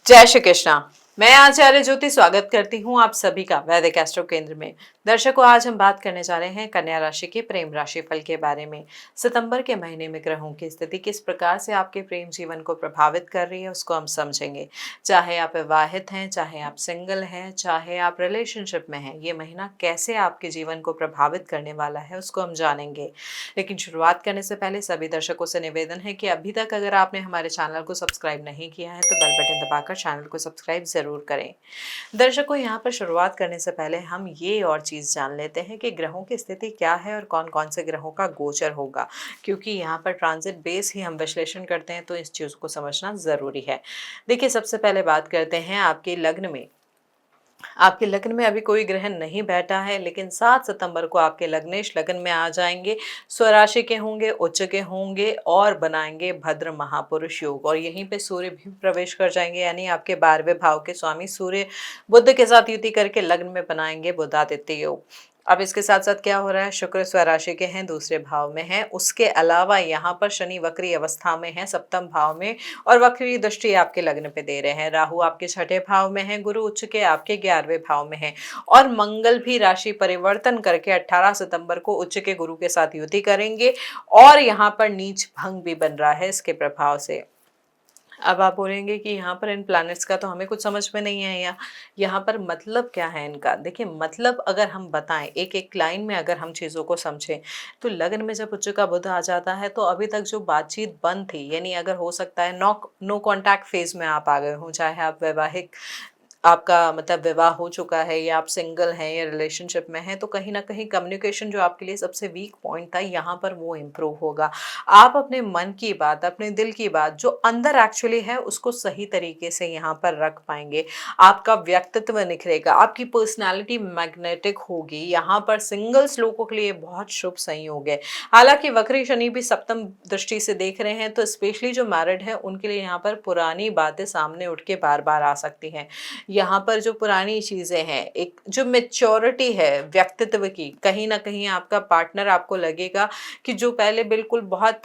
जय श्री कृष्णा। मैं आचार्य ज्योति स्वागत करती हूँ आप सभी का वैदिक एस्ट्रो केंद्र में। दर्शकों, आज हम बात करने जा रहे हैं कन्या राशि के प्रेम राशि फल के बारे में। सितंबर के महीने में ग्रहों की स्थिति किस प्रकार से आपके प्रेम जीवन को प्रभावित कर रही है उसको हम समझेंगे। चाहे आप विवाहित हैं, चाहे आप सिंगल हैं, चाहे आप रिलेशनशिप में हैं, ये महीना कैसे आपके जीवन को प्रभावित करने वाला है उसको हम जानेंगे। लेकिन शुरुआत करने से पहले सभी दर्शकों से निवेदन है कि अभी तक अगर आपने हमारे चैनल को सब्सक्राइब नहीं किया है तो बेल बटन दबाकर चैनल को सब्सक्राइब जरूर करें। दर्शकों, यहाँ पर शुरुआत करने से पहले हम ये और चीज़ जान लेते हैं कि ग्रहों की स्थिति क्या है और कौन कौन से ग्रहों का गोचर होगा, क्योंकि यहाँ पर ट्रांजिट बेस ही हम विश्लेषण करते हैं तो इस चीज़ को समझना ज़रूरी है। देखिए, सबसे पहले बात करते हैं आपके लग्न में अभी कोई ग्रह नहीं बैठा है, लेकिन 7 सितंबर को आपके लग्नेश लग्न में आ जाएंगे, स्वराशि के होंगे, उच्च के होंगे और बनाएंगे भद्र महापुरुष योग। और यहीं पे सूर्य भी प्रवेश कर जाएंगे, यानी आपके 12वें भाव के स्वामी सूर्य बुध के साथ युति करके लग्न में बनाएंगे बुधादित्य योग। अब इसके साथ साथ क्या हो रहा है, शुक्र स्वराशि के हैं, दूसरे भाव में है। उसके अलावा यहाँ पर शनि वक्री अवस्था में है सप्तम भाव में, और वक्री दृष्टि आपके लग्न पे दे रहे हैं। राहु आपके छठे भाव में है, गुरु उच्च के आपके 11वें भाव में है, और मंगल भी राशि परिवर्तन करके 18 सितंबर को उच्च के गुरु के साथ युति करेंगे, और यहाँ पर नीच भंग भी बन रहा है इसके प्रभाव से। अब आप बोलेंगे कि यहाँ पर इन प्लैनेट्स का तो हमें कुछ समझ में नहीं आया, यहाँ पर मतलब क्या है इनका। देखिए, मतलब अगर हम बताएं एक एक लाइन में, अगर हम चीज़ों को समझें तो लग्न में जब उच्च का बुध आ जाता है तो अभी तक जो बातचीत बंद थी, यानी अगर हो सकता है नो कॉन्टैक्ट फेज में आप आ गए हों, चाहे आप वैवाहिक आपका मतलब विवाह हो चुका है या आप सिंगल हैं या रिलेशनशिप में हैं, तो कहीं ना कहीं कम्युनिकेशन जो आपके लिए सबसे वीक पॉइंट था, यहाँ पर वो इम्प्रूव होगा। आप अपने मन की बात, अपने दिल की बात जो अंदर एक्चुअली है उसको सही तरीके से यहाँ पर रख पाएंगे। आपका व्यक्तित्व निखरेगा, आपकी पर्सनालिटी मैग्नेटिक होगी। यहाँ पर सिंगल्स लोगों के लिए बहुत शुभ संयोग है। हालांकि वक्री शनि भी सप्तम दृष्टि से देख रहे हैं, तो स्पेशली जो मैरिड है उनके लिए यहाँ पर पुरानी बातें सामने उठ के बार बार आ सकती हैं। यहाँ पर जो पुरानी चीजें हैं, एक जो मेच्योरिटी है व्यक्तित्व की, कहीं ना कहीं आपका पार्टनर आपको लगेगा कि जो पहले बिल्कुल बहुत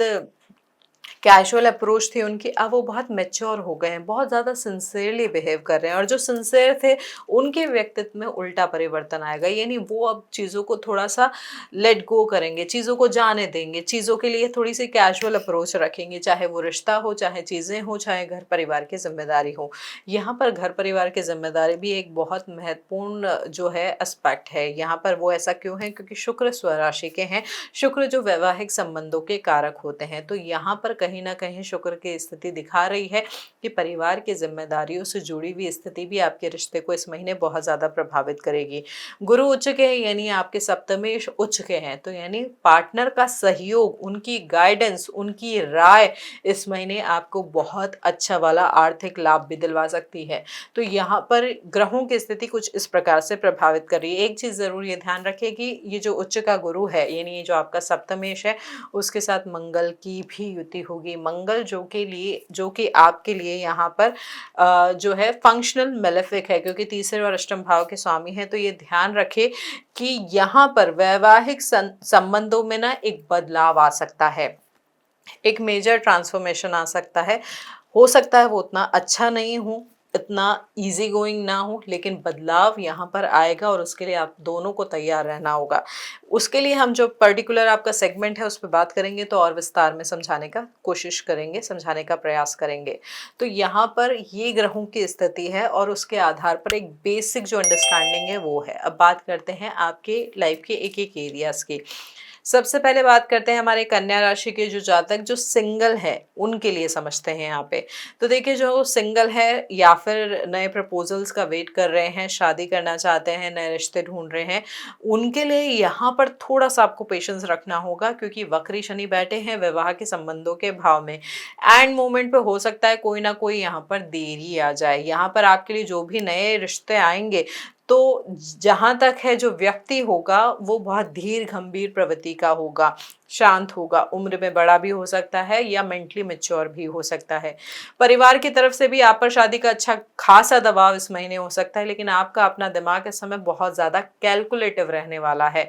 कैजुअल अप्रोच थी उनकी, अब वो बहुत मेच्योर हो गए हैं, बहुत ज़्यादा सिंसियरली बिहेव कर रहे हैं, और जो सिंसियर थे उनके व्यक्तित्व में उल्टा परिवर्तन आएगा। यानी वो अब चीज़ों को थोड़ा सा लेट गो करेंगे, चीज़ों को जाने देंगे, चीज़ों के लिए थोड़ी सी कैजुअल अप्रोच रखेंगे, चाहे वो रिश्ता हो, चाहे चीज़ें हो, चाहे घर परिवार की जिम्मेदारी हो। यहाँ पर घर परिवार की जिम्मेदारी भी एक बहुत महत्वपूर्ण जो है एस्पेक्ट है। यहाँ पर वो ऐसा क्यों है, क्योंकि शुक्र स्वराशि के हैं, शुक्र जो वैवाहिक संबंधों के कारक होते हैं। तो यहाँ पर कहीं ना कहीं शुक्र की स्थिति दिखा रही है कि परिवार की जिम्मेदारियों से जुड़ी हुई स्थिति भी आपके रिश्ते को इस महीने बहुत ज्यादा प्रभावित करेगी। गुरु उच्च के हैं, यानी आपके सप्तमेश उच्च के हैं, तो यानी पार्टनर का सहयोग, उनकी गाइडेंस, उनकी राय इस महीने आपको बहुत अच्छा वाला आर्थिक लाभ भी दिलवा सकती है। तो यहाँ पर ग्रहों की स्थिति कुछ इस प्रकार से प्रभावित कर रही है। एक चीज जरूर ये ध्यान रखें कि ये जो उच्च का गुरु है, यानी ये जो आपका सप्तमेश है, उसके साथ मंगल की भी युति होगी। मंगल जो कि आपके लिए यहाँ पर जो है फंक्शनल मेलेफिक है, क्योंकि तीसरे और अष्टम भाव के स्वामी है। तो ये ध्यान रखें कि यहाँ पर वैवाहिक संबंधों में ना एक बदलाव आ सकता है, एक मेजर ट्रांसफॉर्मेशन आ सकता है। हो सकता है वो उतना अच्छा नहीं हो, इतना इजी गोइंग ना हो, लेकिन बदलाव यहाँ पर आएगा और उसके लिए आप दोनों को तैयार रहना होगा। उसके लिए हम जो पर्टिकुलर आपका सेगमेंट है उस पर बात करेंगे, तो और विस्तार में समझाने का कोशिश करेंगे, समझाने का प्रयास करेंगे। तो यहाँ पर ये ग्रहों की स्थिति है और उसके आधार पर एक बेसिक जो अंडरस्टैंडिंग है वो है। अब बात करते हैं आपके लाइफ के एक एक एरियाज की। सबसे पहले बात करते हैं हमारे कन्या राशि के जो जातक जो सिंगल है उनके लिए समझते हैं यहाँ पे। तो देखिए, जो सिंगल है या फिर नए प्रपोजल्स का वेट कर रहे हैं, शादी करना चाहते हैं, नए रिश्ते ढूंढ रहे हैं, उनके लिए यहाँ पर थोड़ा सा आपको पेशेंस रखना होगा, क्योंकि वक्री शनि बैठे हैं विवाह के संबंधों के भाव में। एंड मोमेंट पे हो सकता है कोई ना कोई यहाँ पर देरी आ जाए। यहाँ पर आपके लिए जो भी नए रिश्ते आएंगे, तो जहां तक है जो व्यक्ति होगा वो बहुत धीर गंभीर प्रवृत्ति का होगा, शांत होगा, उम्र में बड़ा भी हो सकता है या मेंटली मैच्योर भी हो सकता है। परिवार की तरफ से भी आप पर शादी का अच्छा खासा दबाव इस महीने हो सकता है, लेकिन आपका अपना दिमाग इस समय बहुत ज्यादा कैलकुलेटिव रहने वाला है।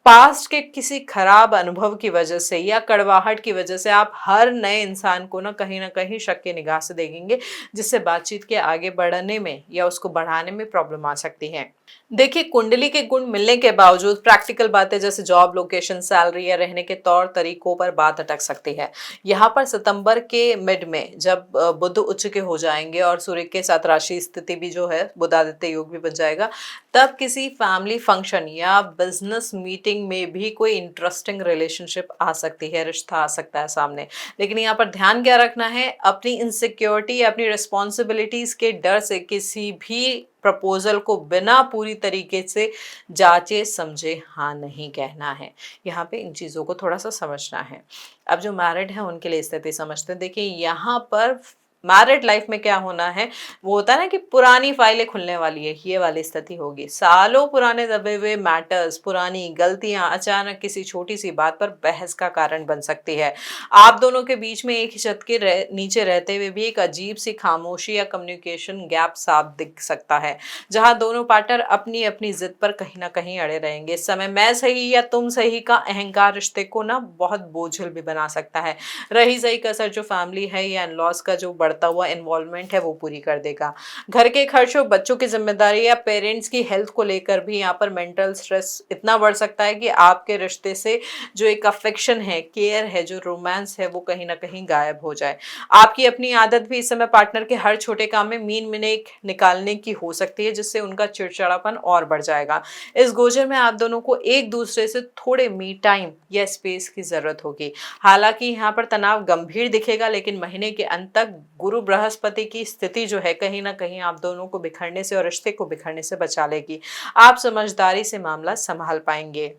पास्ट के किसी खराब अनुभव की वजह से या कड़वाहट की वजह से आप हर नए इंसान को ना कहीं शक की निगाह से देखेंगे, जिससे बातचीत के आगे बढ़ने में या उसको बढ़ाने में प्रॉब्लम आ सकती है। देखिए, कुंडली के गुण मिलने के बावजूद प्रैक्टिकल बातें जैसे जॉब लोकेशन, सैलरी या रहने के तौर तरीकों पर बात अटक सकती है। यहाँ पर सितंबर के मिड में जब बुध उच्च के हो जाएंगे और सूर्य के साथ राशि स्थिति भी जो है बुध आदित्य योग भी बन जाएगा, तब किसी फैमिली फंक्शन या बिजनेस मीटिंग में भी कोई इंटरेस्टिंग रिलेशनशिप आ सकती है, रिश्ता आ सकता है सामने। लेकिन यहाँ पर ध्यान क्या रखना है, अपनी इनसिक्योरिटी या अपनी रिस्पॉन्सिबिलिटीज के डर से किसी भी प्रपोजल को बिना पूरी तरीके से जांचे समझे हाँ नहीं कहना है। यहाँ पे इन चीज़ों को थोड़ा सा समझना है। अब जो मैरिड है उनके लिए स्थिति समझते हैं। देखिए, यहाँ पर मैरिड लाइफ में क्या होना है, वो होता है ना कि पुरानी फाइलें खुलने वाली है, ये वाली स्थिति होगी। सालों पुराने दबे हुए मैटर्स, पुरानी गलतियां अचानक किसी छोटी सी बात पर बहस का कारण बन सकती है। आप दोनों के बीच में एक ही छत के नीचे रहते हुए भी एक अजीब सी खामोशी या कम्युनिकेशन गैप साफ दिख सकता है, जहां दोनों पार्टनर अपनी अपनी जिद पर कहीं ना कहीं अड़े रहेंगे। इस समय मैं सही या तुम सही का अहंकार रिश्ते को ना बहुत बोझिल भी बना सकता है। रही सही कसर जो फैमिली है या इन-लॉज का जो बढ़ता हुआ इन्वॉल्वमेंट है वो पूरी कर देगा। घर के खर्चों, बच्चों की जिम्मेदारी या पेरेंट्स की हेल्थ को लेकर भी यहाँ पर मेंटल स्ट्रेस इतना बढ़ सकता है कि आपके रिश्ते से जो एक अफेक्शन है, केयर है, जो रोमांस है, वो कहीं ना कहीं गायब हो जाए। आपकी अपनी आदत भी इस समय पार्टनर के हर छोटे काम में मीन मिनेक निकालने की हो सकती है, जिससे उनका चिड़चिड़ापन और बढ़ जाएगा। इस गोचर में आप दोनों को एक दूसरे से थोड़े मी टाइम या स्पेस की जरूरत होगी। हालांकि यहाँ पर तनाव गंभीर दिखेगा, लेकिन महीने के अंत तक गुरु बृहस्पति की स्थिति जो है कहीं ना कहीं आप दोनों को बिखरने से और रिश्ते को बिखरने से बचा लेगी। आप समझदारी से मामला संभाल पाएंगे।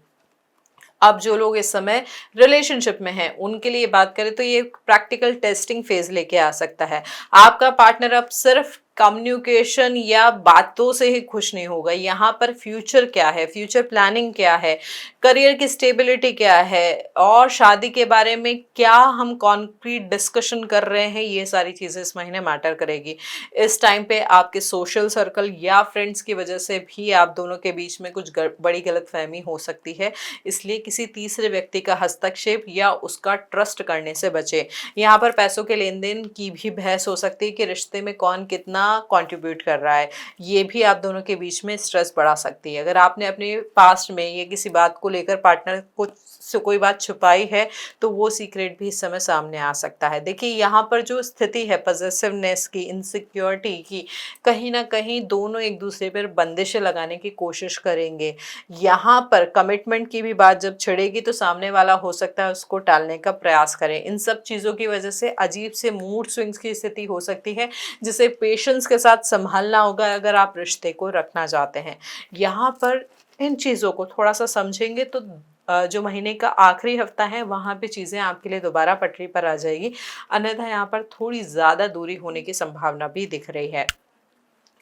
अब जो लोग इस समय रिलेशनशिप में हैं उनके लिए बात करें तो ये प्रैक्टिकल टेस्टिंग फेज लेके आ सकता है। आपका पार्टनर अब सिर्फ कम्युनिकेशन या बातों से ही खुश नहीं होगा। यहाँ पर फ्यूचर क्या है, फ्यूचर प्लानिंग क्या है, करियर की स्टेबिलिटी क्या है और शादी के बारे में क्या हम कॉन्क्रीट डिस्कशन कर रहे हैं, ये सारी चीज़ें इस महीने मैटर करेगी। इस टाइम पे आपके सोशल सर्कल या फ्रेंड्स की वजह से भी आप दोनों के बीच में कुछ बड़ी गलतफहमी हो सकती है, इसलिए किसी तीसरे व्यक्ति का हस्तक्षेप या उसका ट्रस्ट करने से बचे। यहाँ पर पैसों के लेन देन की भी बहस हो सकती है कि रिश्ते में कौन कितना कंट्रीब्यूट कर रहा है, ये भी आप दोनों के बीच में स्ट्रेस बढ़ा सकती है। अगर आपने अपने पास्ट में ये किसी बात को लेकर पार्टनर को से कोई बात छुपाई है तो वो सीक्रेट भी इस समय सामने आ सकता है। देखिए, यहाँ पर जो स्थिति है पॉसेसिवनेस की, इनसिक्योरिटी की, कहीं ना कहीं दोनों एक दूसरे पर बंदिशें लगाने की कोशिश करेंगे। यहाँ पर कमिटमेंट की भी बात जब छिड़ेगी तो सामने वाला हो सकता है उसको टालने का प्रयास करें। इन सब चीज़ों की वजह से अजीब से मूड स्विंग्स की स्थिति हो सकती है, जिसे पेशेंस के साथ संभालना होगा अगर आप रिश्ते को रखना चाहते हैं। यहाँ पर इन चीज़ों को थोड़ा सा समझेंगे तो जो महीने का आखिरी हफ्ता है वहाँ पे चीज़ें आपके लिए दोबारा पटरी पर आ जाएगी। अन्यथा यहाँ पर थोड़ी ज़्यादा दूरी होने की संभावना भी दिख रही है।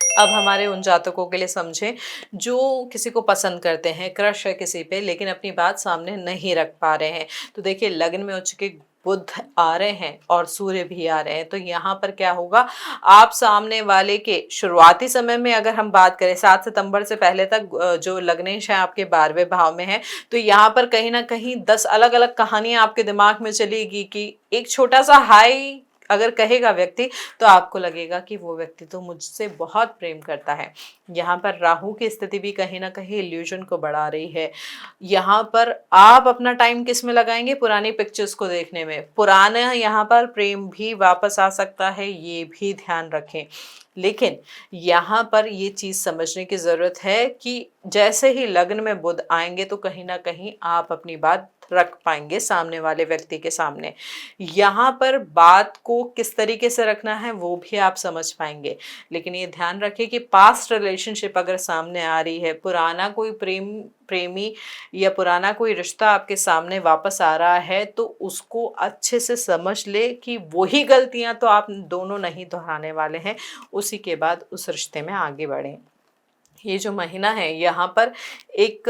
अब हमारे उन जातकों के लिए समझें जो किसी को पसंद करते हैं, क्रश है किसी पे, लेकिन अपनी बात सामने नहीं रख पा रहे हैं। तो देखिए, लग्न में उच्च के बुध आ रहे हैं और सूर्य भी आ रहे हैं, तो यहाँ पर क्या होगा, आप सामने वाले के शुरुआती समय में अगर हम बात करें 7 सितंबर से पहले तक जो लग्नेश है आपके 12वें भाव में है, तो यहाँ पर कहीं ना कहीं 10 अलग अलग कहानियां आपके दिमाग में चलेगी कि एक छोटा सा हाई अगर कहेगा व्यक्ति तो आपको लगेगा कि वो व्यक्ति तो मुझसे बहुत प्रेम करता है। यहाँ पर राहु की स्थिति भी कहीं ना कहीं इल्यूजन को बढ़ा रही है। यहाँ पर आप अपना टाइम किस में लगाएंगे, पुरानी पिक्चर्स को देखने में। पुराना यहाँ पर प्रेम भी वापस आ सकता है, ये भी ध्यान रखें। लेकिन यहाँ पर ये चीज़ समझने की ज़रूरत है कि जैसे ही लग्न में बुध आएंगे तो कहीं ना कहीं आप अपनी बात रख पाएंगे सामने वाले व्यक्ति के सामने। यहाँ पर बात को किस तरीके से रखना है वो भी आप समझ पाएंगे। लेकिन ये ध्यान रखिए कि पास्ट रिलेशनशिप अगर सामने आ रही है, पुराना कोई प्रेमी या पुराना कोई रिश्ता आपके सामने वापस आ रहा है, तो उसको अच्छे से समझ ले कि वही गलतियां तो आप दोनों नहीं दोहराने वाले हैं। उसी के बाद उस रिश्ते में आगे बढ़ें। ये जो महीना है यहाँ पर एक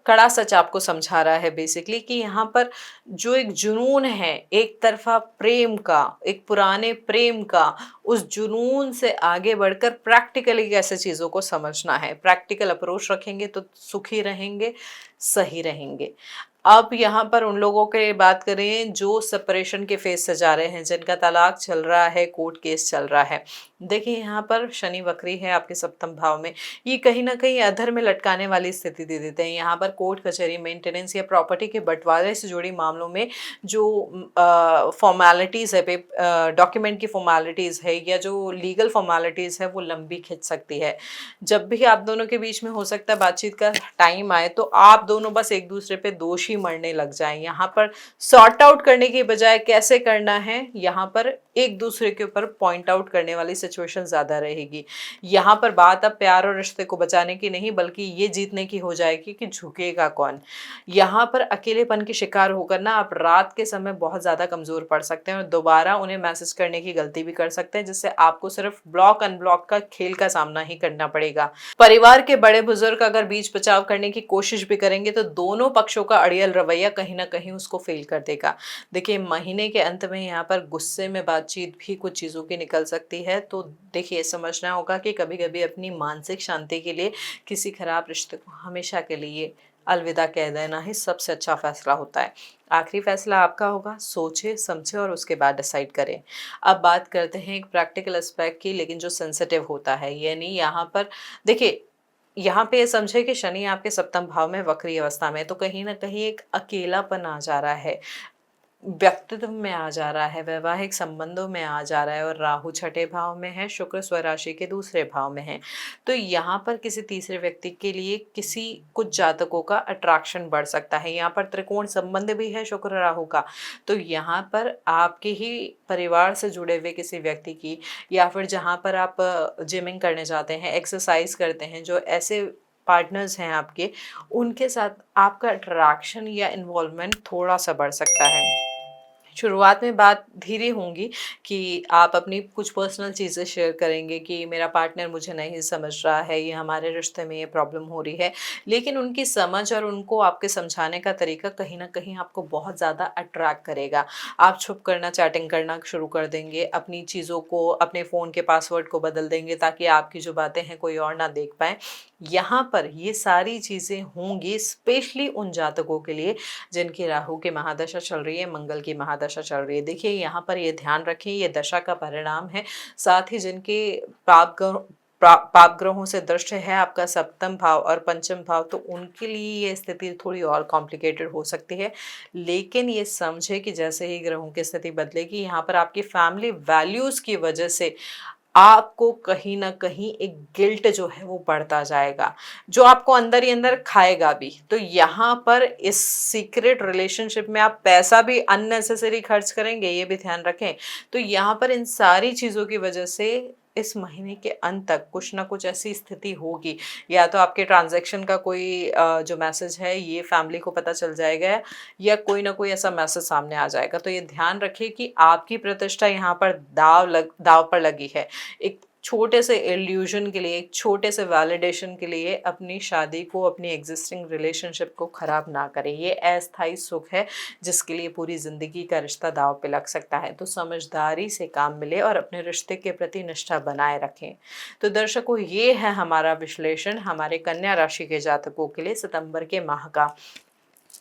कड़ा सच आपको समझा रहा है बेसिकली, कि यहाँ पर जो एक जुनून है एक तरफा प्रेम का, एक पुराने प्रेम का, उस जुनून से आगे बढ़कर प्रैक्टिकली कैसे चीज़ों को समझना है। प्रैक्टिकल अप्रोच रखेंगे तो सुखी रहेंगे, सही रहेंगे। अब यहाँ पर उन लोगों के बात करें जो सेपरेशन के फेज से जा रहे हैं, जिनका तलाक चल रहा है, कोर्ट केस चल रहा है। देखिए यहाँ पर शनि वक्री है आपके सप्तम भाव में, ये कहीं ना कहीं अधर में लटकाने वाली स्थिति दे देते हैं। यहाँ पर कोर्ट कचहरी, मेंटेनेंस या प्रॉपर्टी के बंटवारे से जुड़ी मामलों में जो फॉर्मेलिटीज़ है, डॉक्यूमेंट की फॉर्मेलिटीज़ है या जो लीगल फॉर्मेलिटीज़ है वो लंबी खिंच सकती है। जब भी आप दोनों के बीच में हो सकता है बातचीत का टाइम आए तो आप दोनों बस एक दूसरे पे दोषी मरने लग जाएं। यहाँ पर सॉर्ट आउट करने की बजाय कैसे करना है, यहाँ पर एक दूसरे के ऊपर पॉइंट आउट करने वाली सिचुएशन ज़्यादा रहेगी। यहाँ पर बात अब प्यार और रिश्ते को बचाने की नहीं बल्कि ये जीतने की हो जाएगी कि झुकेगा कौन। यहाँ पर अकेलेपन के शिकार होकर ना आप रात के समय बहुत ज़्यादा कमज़ोर पड़ सकते हैं और दोबारा उन्हें मैसेज करने की गलती भी कर सकते हैं, जिससे आपको सिर्फ ब्लॉक अनब्लॉक का खेल का सामना ही करना पड़ेगा। परिवार के बड़े बुजुर्ग अगर बीच बचाव करने की कोशिश भी करेंगे तो दोनों पक्षों का अड़ियल रवैया कहीं ना कहीं उसको फेल कर देगा। देखिए महीने के अंत में यहाँ पर गुस्से में बातचीत भी कुछ चीज़ों की निकल सकती है, तो देखिए समझना होगा कि कभी कभी अपनी मानसिक शांति के लिए किसी खराब रिश्ते को हमेशा के लिए अलविदा कह देना ही सबसे अच्छा फैसला होता है। आखिरी फैसला आपका होगा, सोचे समझे और उसके बाद डिसाइड करें। अब बात करते हैं एक प्रैक्टिकल एस्पेक्ट की, लेकिन जो सेंसिटिव होता है, यानी यहाँ पर देखिए यहाँ पे ये समझे कि शनि आपके सप्तम भाव में वक्री अवस्था में है, तो कहीं ना कहीं एक अकेलापन आ जा रहा है, व्यक्तित्व में आ जा रहा है, वैवाहिक संबंधों में आ जा रहा है, और राहु छठे भाव में है, शुक्र स्वराशि के दूसरे भाव में है। तो यहाँ पर किसी तीसरे व्यक्ति के लिए किसी कुछ जातकों का अट्रैक्शन बढ़ सकता है। यहाँ पर त्रिकोण संबंध भी है शुक्र राहु का, तो यहाँ पर आपके ही परिवार से जुड़े हुए किसी व्यक्ति की, या फिर जहाँ पर आप जिमिंग करने जाते हैं, एक्सरसाइज करते हैं, जो ऐसे पार्टनर्स हैं आपके, उनके साथ आपका अट्रैक्शन या इन्वॉल्वमेंट थोड़ा सा बढ़ सकता है। शुरुआत में बात धीरे होंगी कि आप अपनी कुछ पर्सनल चीज़ें शेयर करेंगे कि मेरा पार्टनर मुझे नहीं समझ रहा है, ये हमारे रिश्ते में ये प्रॉब्लम हो रही है, लेकिन उनकी समझ और उनको आपके समझाने का तरीका कहीं ना कहीं आपको बहुत ज़्यादा अट्रैक्ट करेगा। आप छुप करना चैटिंग करना शुरू कर देंगे, अपनी चीज़ों को, अपने फ़ोन के पासवर्ड को बदल देंगे ताकि आपकी जो बातें हैं कोई और ना देख पाए। यहाँ पर ये सारी चीज़ें होंगी स्पेशली उन जातकों के लिए जिनकी राहु की महादशा चल रही है, मंगल की महादशा चल रही है। देखिए यहाँ पर ये ध्यान रखें, ये दशा का परिणाम है। साथ ही जिनके पाप ग्रहों से दृष्ट है आपका सप्तम भाव और पंचम भाव, तो उनके लिए ये स्थिति थोड़ी और कॉम्प्लिकेटेड हो सकती है। लेकिन ये समझे कि जैसे ही ग्रहों की स्थिति बदलेगी, यहाँ पर आपकी फैमिली वैल्यूज़ की वजह से आपको कहीं न कहीं एक गिल्ट जो है वो बढ़ता जाएगा, जो आपको अंदर ही अंदर खाएगा भी। तो यहाँ पर इस सीक्रेट रिलेशनशिप में आप पैसा भी अननेसेसरी खर्च करेंगे, ये भी ध्यान रखें। तो यहाँ पर इन सारी चीज़ों की वजह से इस महीने के अंत तक कुछ ना कुछ ऐसी स्थिति होगी, या तो आपके ट्रांजैक्शन का कोई जो मैसेज है ये फैमिली को पता चल जाएगा, या कोई ना कोई ऐसा मैसेज सामने आ जाएगा। तो ये ध्यान रखिए कि आपकी प्रतिष्ठा यहाँ पर दाव पर लगी है। एक छोटे से इल्यूजन के लिए, एक छोटे से वैलिडेशन के लिए अपनी शादी को, अपनी एग्जिस्टिंग रिलेशनशिप को खराब ना करें। ये अस्थायी सुख है जिसके लिए पूरी जिंदगी का रिश्ता दाव पे लग सकता है। तो समझदारी से काम मिले और अपने रिश्ते के प्रति निष्ठा बनाए रखें। तो दर्शकों, ये है हमारा विश्लेषण हमारे कन्या राशि के जातकों के लिए सितंबर के माह का।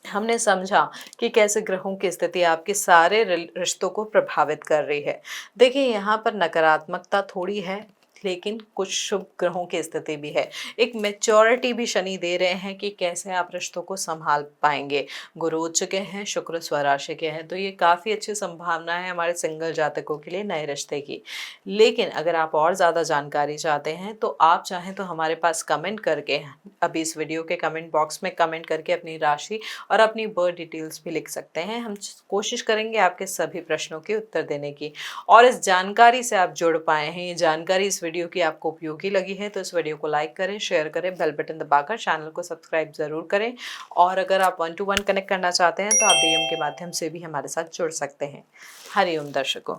हमने समझा कि कैसे ग्रहों की स्थिति आपके सारे रिश्तों को प्रभावित कर रही है। देखिए यहाँ पर नकारात्मकता थोड़ी है, लेकिन कुछ शुभ ग्रहों की स्थिति भी है। एक मेच्योरिटी भी शनि दे रहे हैं कि कैसे आप रिश्तों को संभाल पाएंगे। गुरु उच्च के हैं, शुक्र स्वराशि के हैं, तो ये काफ़ी अच्छी संभावना है हमारे सिंगल जातकों के लिए नए रिश्ते की। लेकिन अगर आप और ज़्यादा जानकारी चाहते हैं तो आप चाहें तो हमारे पास कमेंट करके, अभी इस वीडियो के कमेंट बॉक्स में कमेंट करके अपनी राशि और अपनी बर्थ डिटेल्स भी लिख सकते हैं। हम कोशिश करेंगे आपके सभी प्रश्नों के उत्तर देने की। और इस जानकारी से आप जुड़ पाए हैं, ये जानकारी इस वीडियो की आपको उपयोगी लगी है तो इस वीडियो को लाइक करें, शेयर करें, बेल बटन दबाकर चैनल को सब्सक्राइब ज़रूर करें। और अगर आप 1-to-1 कनेक्ट करना चाहते हैं तो आप DM के माध्यम से भी हमारे साथ जुड़ सकते हैं। हरिओम दर्शकों।